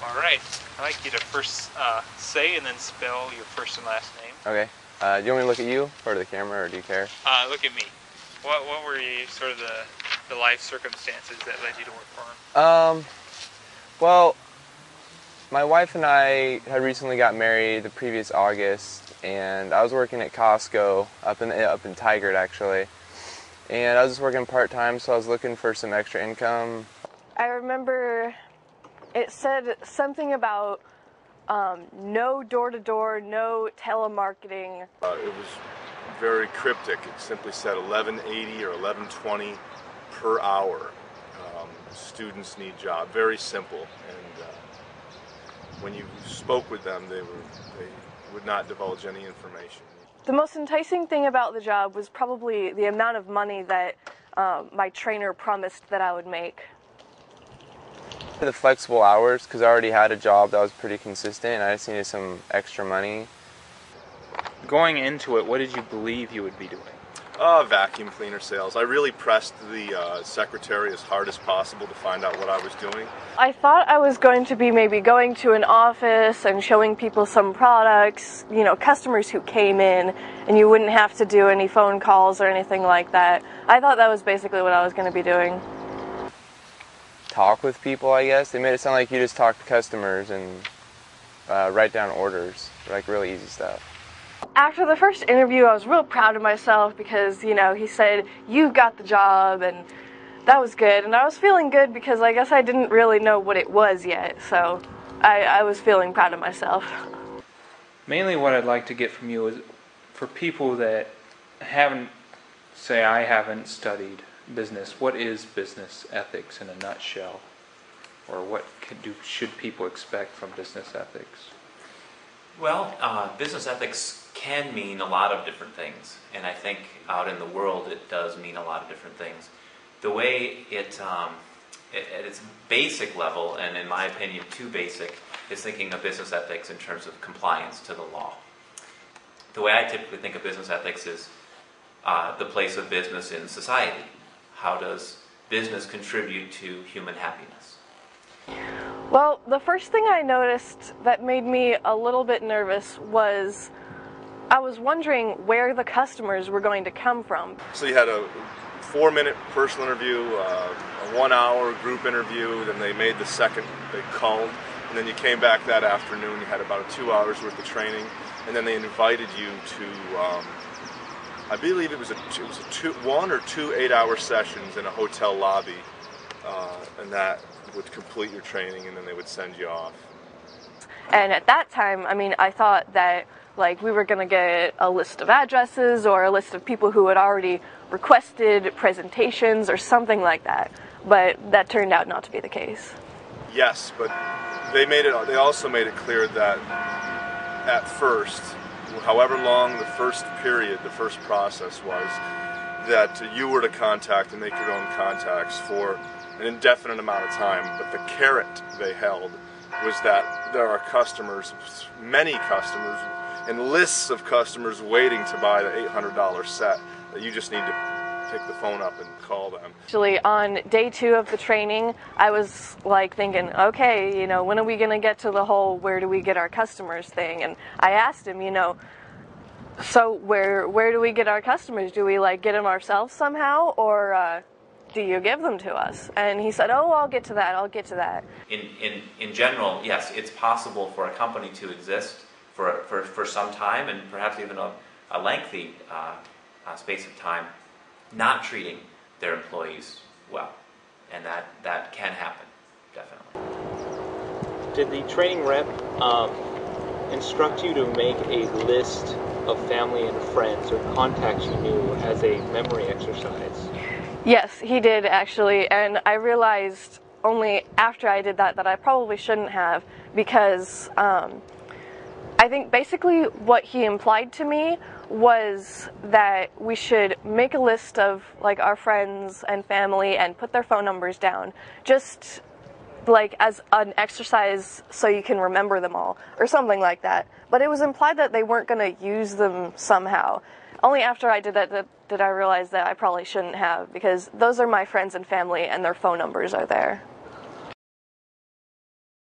All right. I'd like you to first say and then spell your first and last name. Okay. Do you want me to look at you or the camera, or do you care? Look at me. What were sort of the life circumstances that led you to work for him? Well, my wife and I had recently got married the previous August, and I was working at Costco up in Tigard actually, and I was just working part-time, so I was looking for some extra income. I remember it said something about no door-to-door, no telemarketing. It was very cryptic. It simply said $11.80 or $11.20 per hour. Students need job. Very simple. And when you spoke with them, they would not divulge any information. The most enticing thing about the job was probably the amount of money that my trainer promised that I would make. The flexible hours, because I already had a job that was pretty consistent, and I just needed some extra money. Going into it, what did you believe you would be doing? Vacuum cleaner sales. I really pressed the secretary as hard as possible to find out what I was doing. I thought I was going to be maybe going to an office and showing people some products, you know, customers who came in, and you wouldn't have to do any phone calls or anything like that. I thought that was basically what I was going to be doing. Talk with people, I guess. They made it sound like you just talk to customers and write down orders, like really easy stuff. After the first interview, I was real proud of myself because, you know, he said, "You got the job," and that was good. And I was feeling good because I guess I didn't really know what it was yet, so I was feeling proud of myself. Mainly what I'd like to get from you is for people that haven't studied business, what is business ethics in a nutshell? Or what should people expect from business ethics? Well, business ethics can mean a lot of different things, and I think out in the world it does mean a lot of different things. The way it, at its basic level, and in my opinion too basic, is thinking of business ethics in terms of compliance to the law. The way I typically think of business ethics is the place of business in society. How does business contribute to human happiness? Well, the first thing I noticed that made me a little bit nervous was I was wondering where the customers were going to come from. So you had a 4-minute personal interview, a 1-hour group interview, then they made the second, they called, and then you came back that afternoon, you had about 2 hours worth of training, and then they invited you to, I believe it was 1 or 2 8-hour sessions in a hotel lobby, and that would complete your training, and then they would send you off. And at that time, I mean, I thought that like we were going to get a list of addresses or a list of people who had already requested presentations or something like that, but that turned out not to be the case. Yes, but they also made it clear that at first, however long the first period, the first process was, that you were to contact and make your own contacts for an indefinite amount of time, but the carrot they held was that there are customers, many customers, and lists of customers waiting to buy the $800 set, that you just need to pick the phone up and call them. Actually, on day 2 of the training, I was like thinking, okay, you know, when are we going to get to the whole where do we get our customers thing? And I asked him, you know, so where do we get our customers? Do we like get them ourselves somehow, or do you give them to us? And he said, oh, I'll get to that. In general, yes, it's possible for a company to exist for some time, and perhaps even a lengthy space of time, not treating their employees well. And that can happen, definitely. Did the training rep instruct you to make a list of family and friends or contacts you knew as a memory exercise? Yes, he did actually, and I realized only after I did that I probably shouldn't have, because I think basically what he implied to me was that we should make a list of like our friends and family and put their phone numbers down, just like as an exercise so you can remember them all or something like that. But it was implied that they weren't going to use them somehow. Only after I did that did I realize that I probably shouldn't have, because those are my friends and family and their phone numbers are there.